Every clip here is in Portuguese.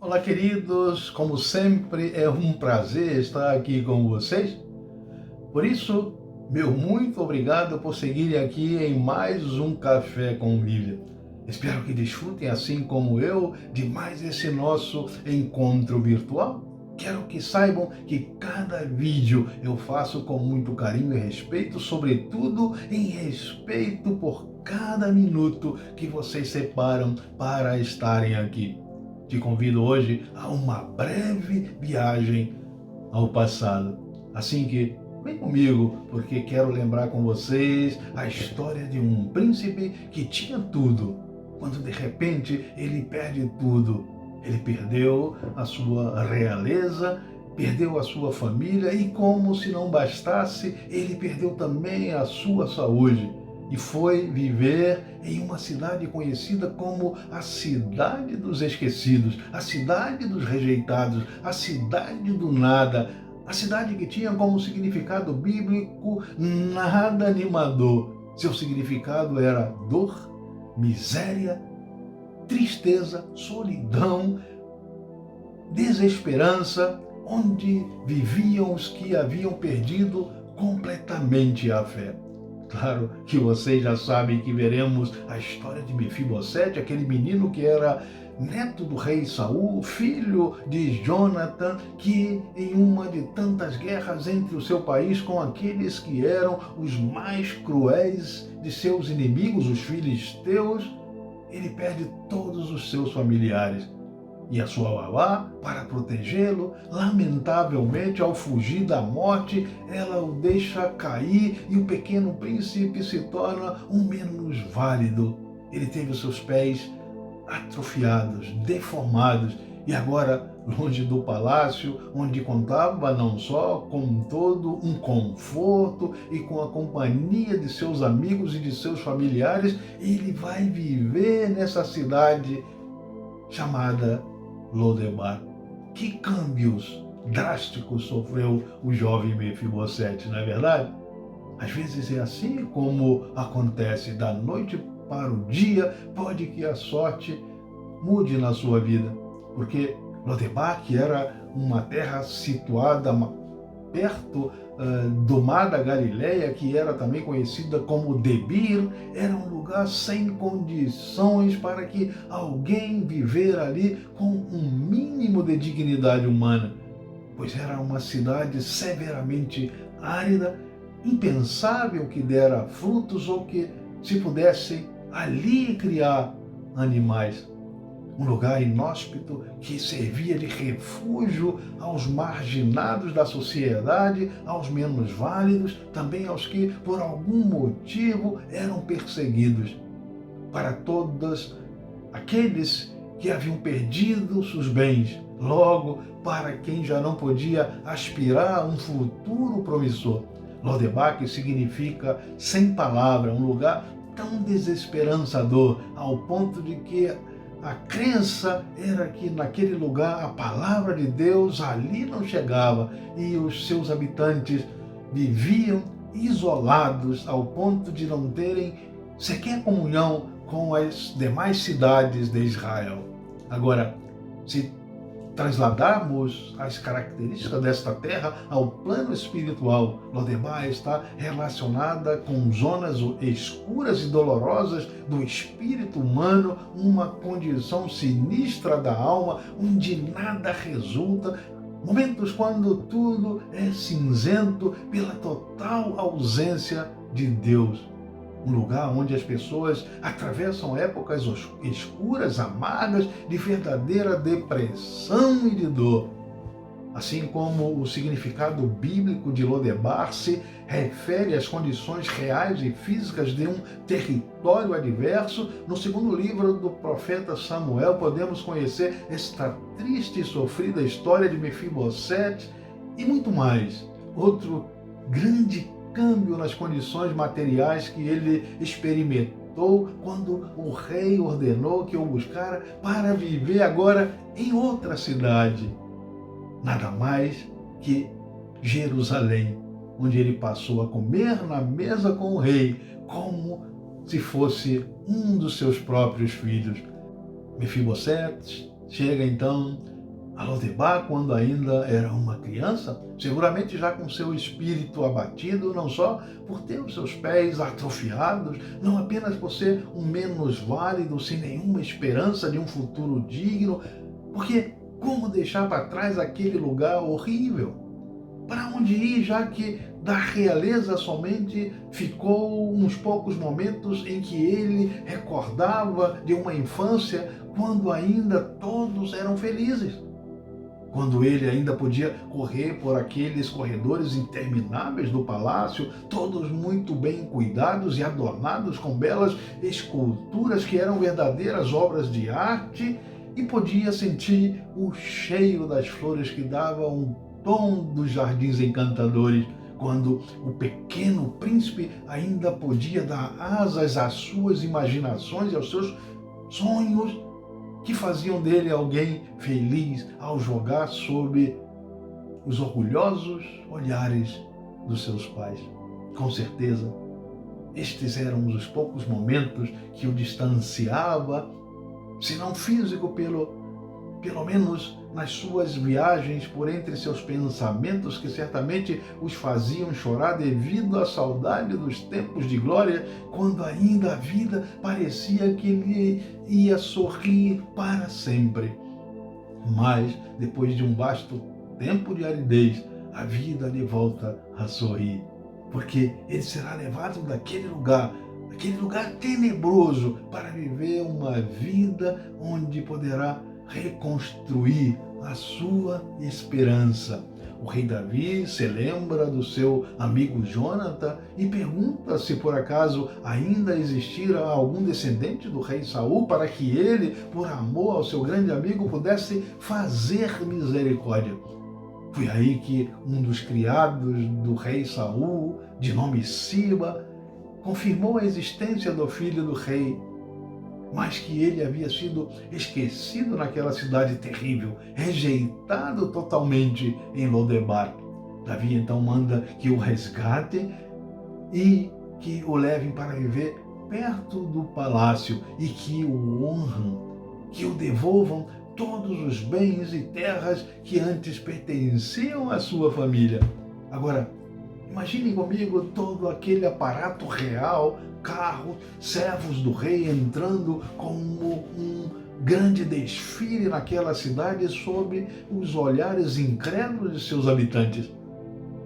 Olá, queridos, como sempre é um prazer estar aqui com vocês. Por isso, meu muito obrigado por seguirem aqui em mais um Café com Bíblia. Espero que desfrutem, assim como eu, de mais esse nosso encontro virtual. Quero que saibam que cada vídeo eu faço com muito carinho e respeito, sobretudo em respeito por cada minuto que vocês separam para estarem aqui. Te convido hoje a uma breve viagem ao passado. Assim que vem comigo, porque quero lembrar com vocês a história de um príncipe que tinha tudo, quando de repente ele perde tudo. Ele perdeu a sua realeza, perdeu a sua família e, como se não bastasse, ele perdeu também a sua saúde. E foi viver em uma cidade conhecida como a Cidade dos Esquecidos, a Cidade dos Rejeitados, a Cidade do Nada, a cidade que tinha como significado bíblico nada animador. Seu significado era dor, miséria, tristeza, solidão, desesperança, onde viviam os que haviam perdido completamente a fé. Claro que vocês já sabem que veremos a história de Mefibosete, aquele menino que era neto do rei Saul, filho de Jonathan, que em uma de tantas guerras entre o seu país com aqueles que eram os mais cruéis de seus inimigos, os filisteus, ele perde todos os seus familiares. E a sua babá, para protegê-lo, lamentavelmente, ao fugir da morte, ela o deixa cair e o pequeno príncipe se torna um minusválido. Ele teve os seus pés atrofiados, deformados, e agora, longe do palácio, onde contava não só com todo um conforto e com a companhia de seus amigos e de seus familiares, ele vai viver nessa cidade chamada Lodebar. Que câmbios drásticos sofreu o jovem Mefibosete, não é verdade? Às vezes é assim como acontece, da noite para o dia, pode que a sorte mude na sua vida, porque Lodebar, que era uma terra situada perto do mar da Galileia, que era também conhecida como Debir, era um lugar sem condições para que alguém viver ali com um mínimo de dignidade humana, pois era uma cidade severamente árida, impensável que dera frutos ou que se pudesse ali criar animais. Um lugar inóspito que servia de refúgio aos marginados da sociedade, aos menos válidos, também aos que, por algum motivo, eram perseguidos. Para todos aqueles que haviam perdido seus bens, logo para quem já não podia aspirar a um futuro promissor. Lodebar, que significa sem palavra, um lugar tão desesperançador, ao ponto de que a crença era que naquele lugar a palavra de Deus ali não chegava e os seus habitantes viviam isolados ao ponto de não terem sequer comunhão com as demais cidades de Israel. Agora, se trasladarmos as características desta terra ao plano espiritual, Lodebar está relacionada com zonas escuras e dolorosas do espírito humano, uma condição sinistra da alma, onde nada resulta, momentos quando tudo é cinzento pela total ausência de Deus. Um lugar onde as pessoas atravessam épocas escuras, amargas, de verdadeira depressão e de dor. Assim como o significado bíblico de Lodebar se refere às condições reais e físicas de um território adverso, no segundo livro do profeta Samuel podemos conhecer esta triste e sofrida história de Mefibosete e muito mais. Outro grande câmbio nas condições materiais que ele experimentou quando o rei ordenou que o buscara para viver agora em outra cidade, nada mais que Jerusalém, onde ele passou a comer na mesa com o rei, como se fosse um dos seus próprios filhos. Mefibosete chega então a Lodebar quando ainda era uma criança, seguramente já com seu espírito abatido, não só por ter os seus pés atrofiados, não apenas por ser um menos válido, sem nenhuma esperança de um futuro digno, porque como deixar para trás aquele lugar horrível? Para onde ir, já que da realeza somente ficou uns poucos momentos em que ele recordava de uma infância quando ainda todos eram felizes? Quando ele ainda podia correr por aqueles corredores intermináveis do palácio, todos muito bem cuidados e adornados com belas esculturas que eram verdadeiras obras de arte, e podia sentir o cheiro das flores que davam um tom dos jardins encantadores, quando o pequeno príncipe ainda podia dar asas às suas imaginações e aos seus sonhos, que faziam dele alguém feliz ao jogar sob os orgulhosos olhares dos seus pais. Com certeza, estes eram os poucos momentos que o distanciava, se não físico, pelo menos nas suas viagens por entre seus pensamentos, que certamente os faziam chorar devido à saudade dos tempos de glória, quando ainda a vida parecia que lhe ia sorrir para sempre. Mas, depois de um vasto tempo de aridez, a vida lhe volta a sorrir, porque ele será levado daquele lugar, aquele lugar tenebroso, para viver uma vida onde poderá reconstruir a sua esperança. O rei Davi se lembra do seu amigo Jonathan e pergunta se por acaso ainda existira algum descendente do rei Saul para que ele, por amor ao seu grande amigo, pudesse fazer misericórdia. Foi aí que um dos criados do rei Saul, de nome Siba, confirmou a existência do filho do rei, mas que ele havia sido esquecido naquela cidade terrível, rejeitado totalmente em Lodebar. Davi então manda que o resgatem e que o levem para viver perto do palácio e que o honram, que o devolvam todos os bens e terras que antes pertenciam à sua família. Agora, imaginem comigo todo aquele aparato real, carros, servos do rei entrando como um grande desfile naquela cidade sob os olhares incrédulos de seus habitantes.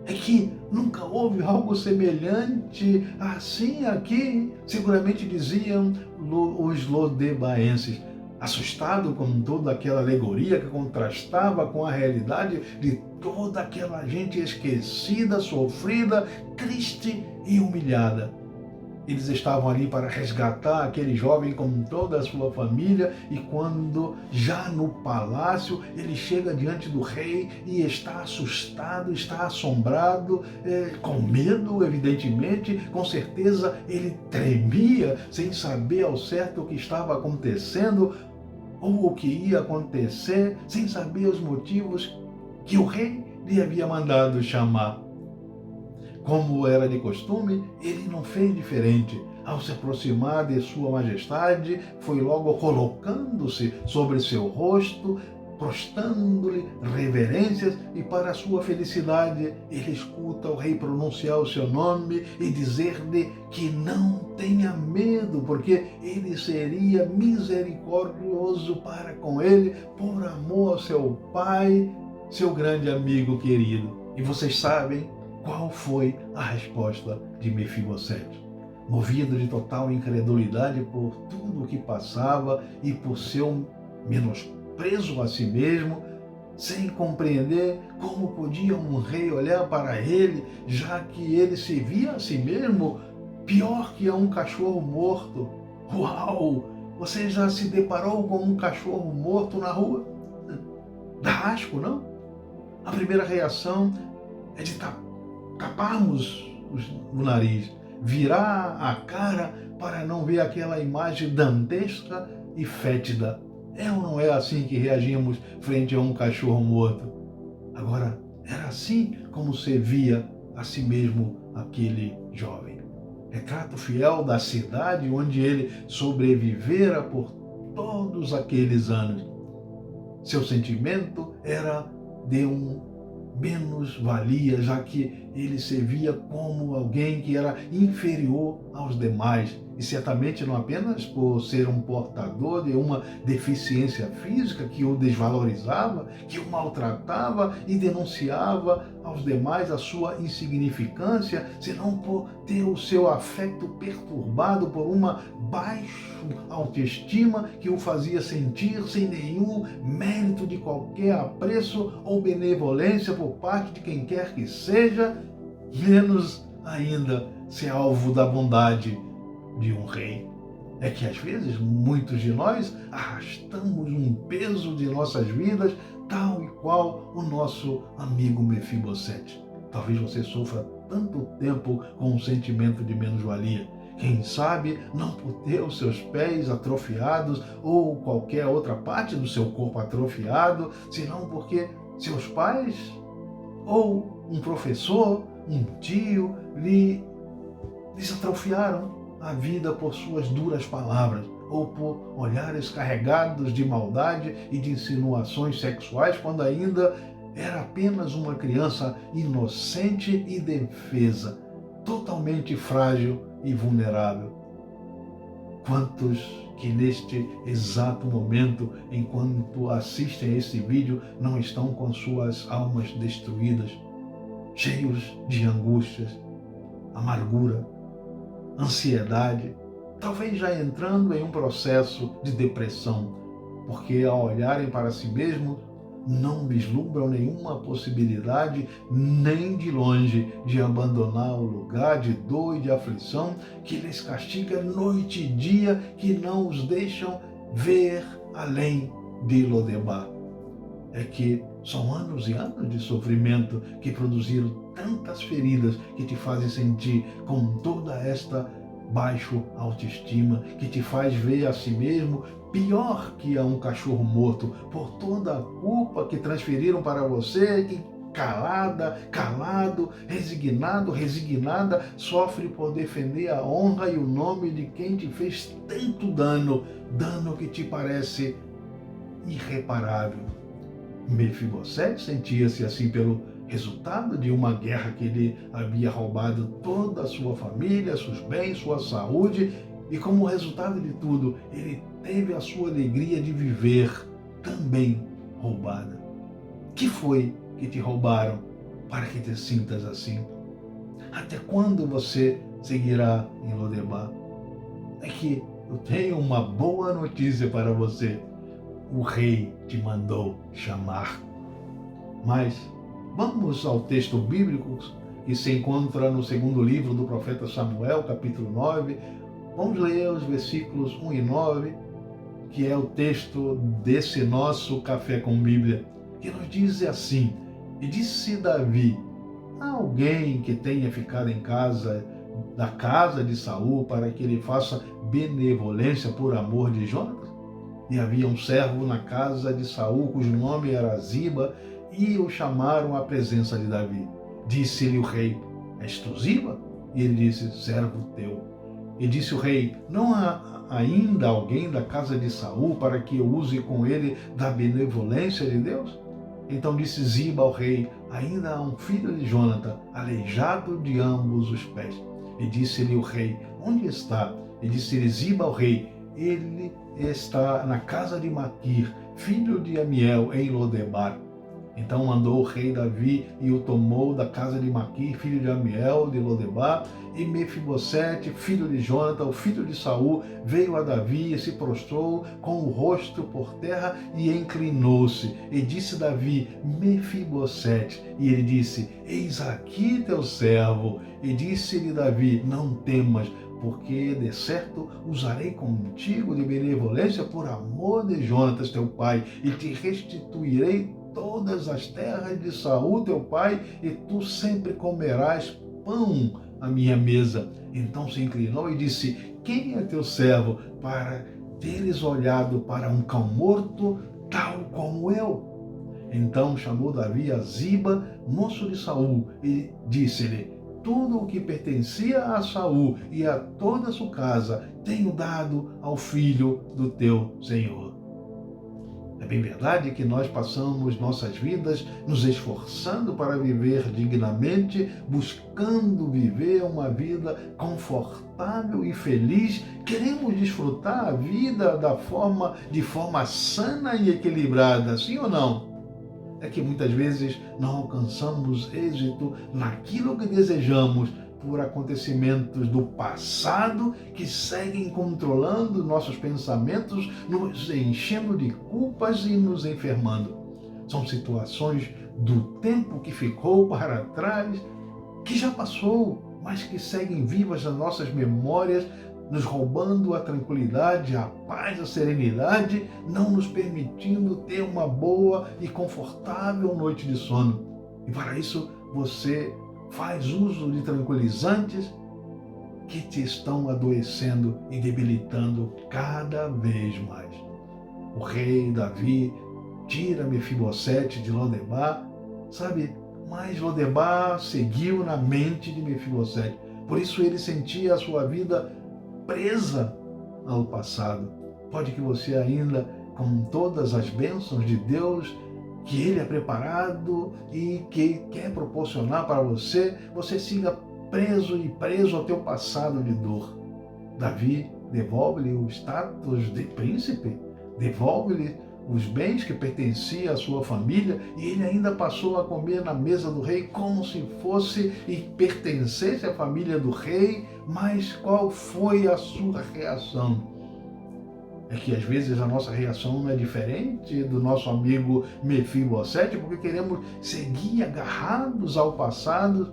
É que nunca houve algo semelhante assim aqui, seguramente diziam os lodebaenses, assustado com toda aquela alegoria que contrastava com a realidade de toda aquela gente esquecida, sofrida, triste e humilhada. Eles estavam ali para resgatar aquele jovem com toda a sua família, e quando já no palácio ele chega diante do rei e está assustado, está assombrado, com medo, evidentemente, com certeza ele tremia sem saber ao certo o que estava acontecendo ou o que ia acontecer, sem saber os motivos que o rei lhe havia mandado chamar. Como era de costume, ele não fez diferente. Ao se aproximar de sua majestade, foi logo colocando-se sobre seu rosto, prostando-lhe reverências, e para sua felicidade ele escuta o rei pronunciar o seu nome e dizer-lhe que não tenha medo, porque ele seria misericordioso para com ele, por amor ao seu pai, seu grande amigo querido. E vocês sabem qual foi a resposta de Mefibosete? Movido de total incredulidade por tudo o que passava e por seu menosprezo a si mesmo, sem compreender como podia um rei olhar para ele, já que ele se via a si mesmo pior que a um cachorro morto. Uau! Você já se deparou com um cachorro morto na rua? Dá asco, não? A primeira reação é de taparmos o nariz, virar a cara para não ver aquela imagem dantesca e fétida. É ou não é assim que reagimos frente a um cachorro morto? Agora, era assim como se via a si mesmo aquele jovem. Retrato fiel da cidade onde ele sobrevivera por todos aqueles anos. Seu sentimento era de menos-valia, já que ele se via como alguém que era inferior aos demais, e certamente não apenas por ser um portador de uma deficiência física que o desvalorizava, que o maltratava e denunciava aos demais a sua insignificância, senão por ter o seu afeto perturbado por uma baixa autoestima que o fazia sentir sem nenhum mérito de qualquer apreço ou benevolência por parte de quem quer que seja, menos ainda ser alvo da bondade de um rei. É que às vezes muitos de nós arrastamos um peso de nossas vidas tal e qual o nosso amigo Mefibosete. Talvez você sofra tanto tempo com um sentimento de menos-valia. Quem sabe não por ter os seus pés atrofiados ou qualquer outra parte do seu corpo atrofiado, senão porque seus pais ou um professor, um tio lhes atrofiaram a vida por suas duras palavras ou por olhares carregados de maldade e de insinuações sexuais quando ainda era apenas uma criança inocente e indefesa, totalmente frágil e vulnerável. Quantos que neste exato momento, enquanto assistem a esse vídeo, não estão com suas almas destruídas, cheios de angústias, amargura, ansiedade, talvez já entrando em um processo de depressão, porque ao olharem para si mesmos, não vislumbram nenhuma possibilidade, nem de longe, de abandonar o lugar de dor e de aflição que lhes castiga noite e dia, que não os deixam ver além de Lodebar. É que são anos e anos de sofrimento que produziram tantas feridas que te fazem sentir com toda esta baixa autoestima, que te faz ver a si mesmo pior que a um cachorro morto, por toda a culpa que transferiram para você e calado, resignada, sofre por defender a honra e o nome de quem te fez tanto dano que te parece irreparável. Mefibosete sentia-se assim pelo resultado de uma guerra que lhe havia roubado toda a sua família, seus bens, sua saúde, e como resultado de tudo, ele teve a sua alegria de viver também roubada. Que foi que te roubaram para que te sintas assim? Até quando você seguirá em Lodebar? É que eu tenho uma boa notícia para você. O rei te mandou chamar. Mas vamos ao texto bíblico que se encontra no segundo livro do profeta Samuel, capítulo 9. Vamos ler os versículos 1 e 9, que é o texto desse nosso Café com Bíblia, que nos diz assim: E disse Davi, há alguém que tenha ficado em casa, da casa de Saul, para que ele faça benevolência por amor de Jonatas? E havia um servo na casa de Saul, cujo nome era Ziba, e o chamaram à presença de Davi. Disse-lhe o rei, és tu Ziba? E ele disse, servo teu. E disse o rei, não há ainda alguém da casa de Saul para que eu use com ele da benevolência de Deus? Então disse Ziba ao rei, ainda há um filho de Jonatã, aleijado de ambos os pés. E disse-lhe o rei, onde está? E disse-lhe Ziba ao rei, ele está na casa de Maquir, filho de Amiel, em Lodebar. Então mandou o rei Davi e o tomou da casa de Maquir, filho de Amiel, de Lodebar, e Mefibosete, filho de Jonatã, o filho de Saul, veio a Davi e se prostrou com o rosto por terra e inclinou-se. E disse Davi, Mefibosete. E ele disse, eis aqui teu servo. E disse-lhe Davi, não temas, porque de certo usarei contigo de benevolência por amor de Jonatas teu pai, e te restituirei todas as terras de Saul teu pai, e tu sempre comerás pão à minha mesa. Então se inclinou e disse: quem é teu servo para teres olhado para um cão morto, tal como eu? Então chamou Davi a Ziba, moço de Saul, e disse-lhe: tudo o que pertencia a Saul e a toda a sua casa tenho dado ao filho do teu Senhor. É bem verdade que nós passamos nossas vidas nos esforçando para viver dignamente, buscando viver uma vida confortável e feliz. Queremos desfrutar a vida de forma sana e equilibrada, sim ou não? É que muitas vezes não alcançamos êxito naquilo que desejamos por acontecimentos do passado que seguem controlando nossos pensamentos, nos enchendo de culpas e nos enfermando. São situações do tempo que ficou para trás, que já passou, mas que seguem vivas nas nossas memórias, nos roubando a tranquilidade, a paz, a serenidade, não nos permitindo ter uma boa e confortável noite de sono. E para isso você faz uso de tranquilizantes que te estão adoecendo e debilitando cada vez mais. O rei Davi tira Mefibosete de Lodebar, sabe? Mas Lodebar seguiu na mente de Mefibosete. Por isso ele sentia a sua vida presa ao passado. Pode que você ainda, com todas as bênçãos de Deus que Ele é preparado e que quer proporcionar para você, você siga preso ao teu passado de dor. Davi devolve-lhe o status de príncipe, devolve-lhe os bens que pertenciam à sua família, e ele ainda passou a comer na mesa do rei como se fosse e pertencesse à família do rei. Mas qual foi a sua reação? É que às vezes a nossa reação não é diferente do nosso amigo Mefibosete, porque queremos seguir agarrados ao passado.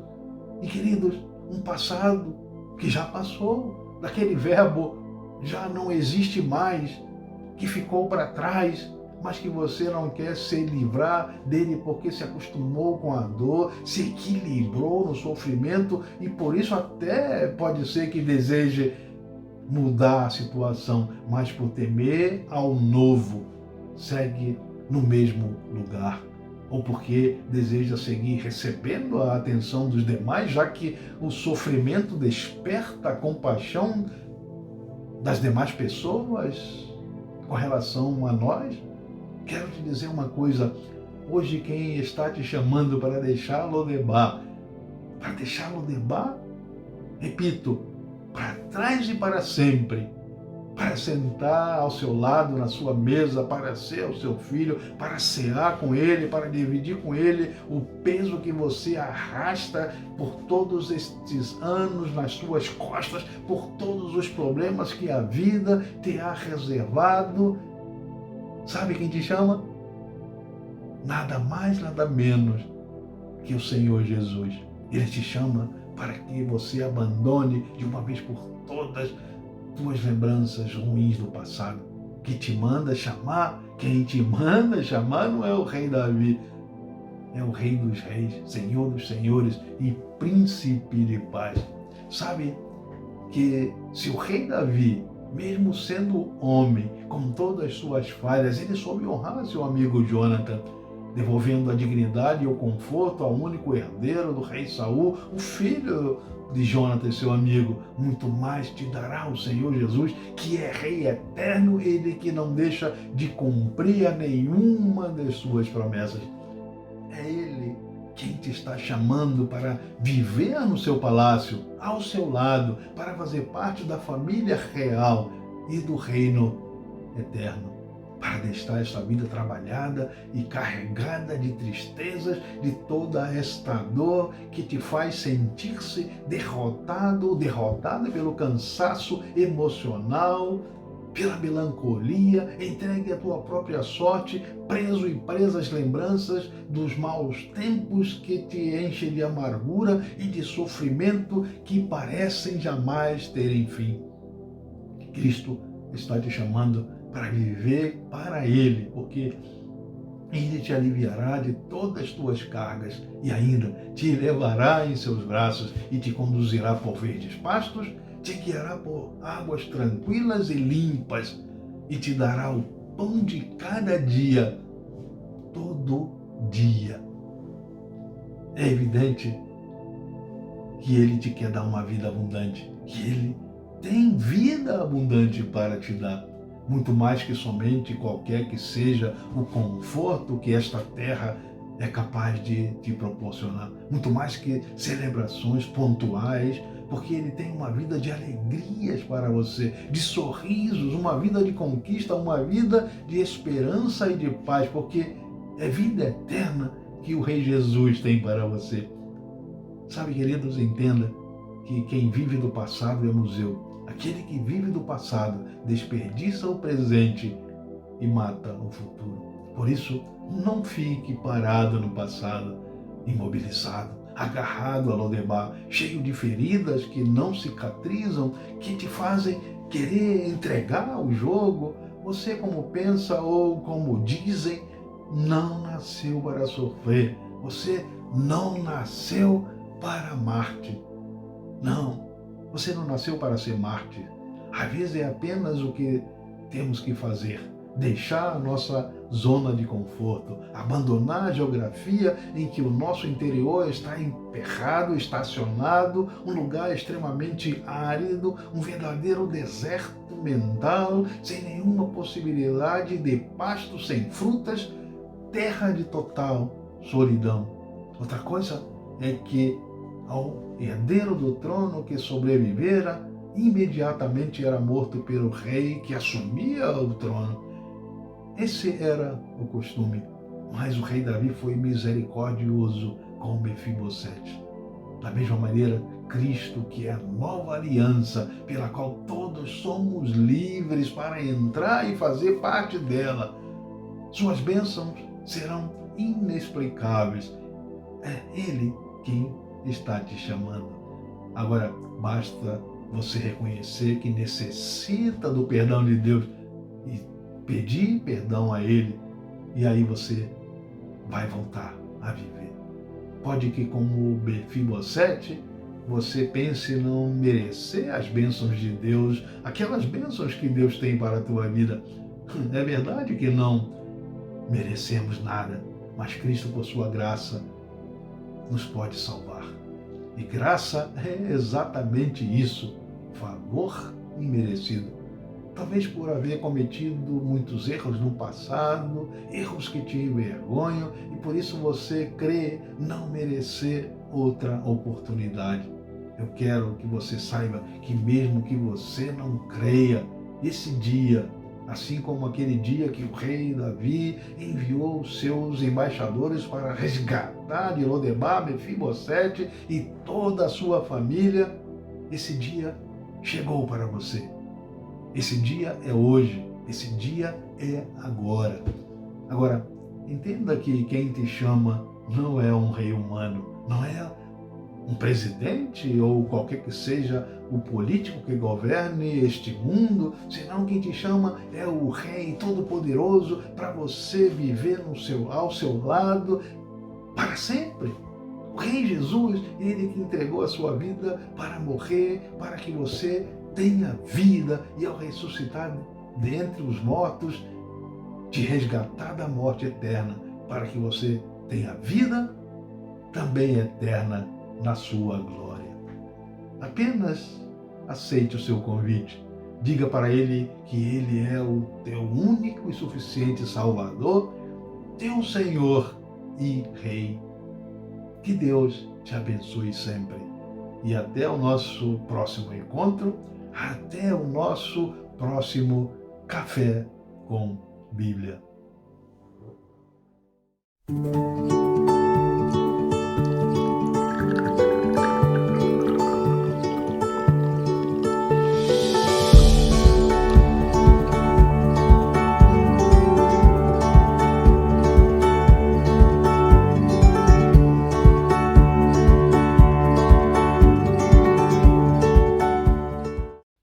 E queridos, um passado que já passou, daquele verbo já não existe mais, que ficou para trás, mas que você não quer se livrar dele porque se acostumou com a dor, se equilibrou no sofrimento e por isso até pode ser que deseje mudar a situação, mas por temer ao novo, segue no mesmo lugar. Ou porque deseja seguir recebendo a atenção dos demais, já que o sofrimento desperta a compaixão das demais pessoas com relação a nós. Quero te dizer uma coisa, hoje quem está te chamando para deixar Lodebar, repito, para trás e para sempre, para sentar ao seu lado na sua mesa, para ser o seu filho, para cear com ele, para dividir com ele o peso que você arrasta por todos estes anos nas suas costas, por todos os problemas que a vida te ha reservado. Sabe quem te chama? Nada mais, nada menos que o Senhor Jesus. Ele te chama para que você abandone de uma vez por todas tuas lembranças ruins do passado. Que te manda chamar, quem te manda chamar não é o rei Davi, é o Rei dos Reis, Senhor dos Senhores e Príncipe de paz. Sabe que se o rei Davi, mesmo sendo homem, com todas as suas falhas, ele soube honrar seu amigo Jonathan, devolvendo a dignidade e o conforto ao único herdeiro do rei Saul, o filho de Jonathan, seu amigo. Muito mais te dará o Senhor Jesus, que é Rei eterno, ele que não deixa de cumprir a nenhuma das suas promessas. É Ele quem te está chamando para viver no seu palácio, ao seu lado, para fazer parte da família real e do reino eterno, para deixar esta vida trabalhada e carregada de tristezas, de toda esta dor que te faz sentir-se derrotada pelo cansaço emocional, pela melancolia, entregue à tua própria sorte, preso e presa às lembranças dos maus tempos que te enchem de amargura e de sofrimento que parecem jamais terem fim. Cristo está te chamando para viver para Ele, porque Ele te aliviará de todas as tuas cargas e ainda te levará em seus braços e te conduzirá por verdes pastos, te guiará por águas tranquilas e limpas e te dará o pão de cada dia, todo dia. É evidente que Ele te quer dar uma vida abundante, que Ele tem vida abundante para te dar. Muito mais que somente qualquer que seja o conforto que esta terra é capaz de te proporcionar. Muito mais que celebrações pontuais, porque Ele tem uma vida de alegrias para você, de sorrisos, uma vida de conquista, uma vida de esperança e de paz, porque é vida eterna que o Rei Jesus tem para você. Sabe, queridos, entenda que quem vive do passado é museu. Aquele que vive do passado desperdiça o presente e mata o futuro. Por isso, não fique parado no passado, imobilizado, agarrado a Lodebar, cheio de feridas que não cicatrizam, que te fazem querer entregar o jogo. Você, como pensa ou como dizem, não nasceu para sofrer. Você não nasceu para Marte. Não, você não nasceu para ser mártir. Às vezes é apenas o que temos que fazer. Deixar a nossa zona de conforto, abandonar a geografia em que o nosso interior está emperrado, estacionado, um lugar extremamente árido, um verdadeiro deserto mental, sem nenhuma possibilidade de pasto, sem frutas, terra de total solidão. Outra coisa é que ao herdeiro do trono que sobrevivera, imediatamente era morto pelo rei que assumia o trono. Esse era o costume, mas o rei Davi foi misericordioso com Mefibosete. Da mesma maneira, Cristo, que é a nova aliança, pela qual todos somos livres para entrar e fazer parte dela. Suas bênçãos serão inexplicáveis. É Ele quem está te chamando. Agora, basta você reconhecer que necessita do perdão de Deus e pedir perdão a Ele, e aí você vai voltar a viver. Pode que, como Mefibosete, você pense não merecer as bênçãos de Deus, aquelas bênçãos que Deus tem para a tua vida. É verdade que não merecemos nada, mas Cristo, por sua graça, nos pode salvar. E graça é exatamente isso, favor imerecido. Talvez por haver cometido muitos erros no passado, erros que te envergonham, e por isso você crê não merecer outra oportunidade. Eu quero que você saiba que mesmo que você não creia, esse dia, assim como aquele dia que o rei Davi enviou seus embaixadores para resgatar de Lodebar, Mefibosete e toda a sua família, esse dia chegou para você. Esse dia é hoje, esse dia é agora. Agora, entenda que quem te chama não é um rei humano, não é um presidente ou qualquer que seja o político que governe este mundo, senão quem te chama é o Rei Todo-Poderoso para você viver ao seu lado para sempre. O Rei Jesus, Ele que entregou a sua vida para morrer, para que você tenha vida e ao ressuscitar dentre os mortos, te resgatar da morte eterna, para que você tenha vida também eterna na sua glória. Apenas aceite o seu convite. Diga para Ele que Ele é o teu único e suficiente Salvador, teu Senhor e Rei. Que Deus te abençoe sempre. E até o nosso próximo encontro, até o nosso próximo Café com Bíblia.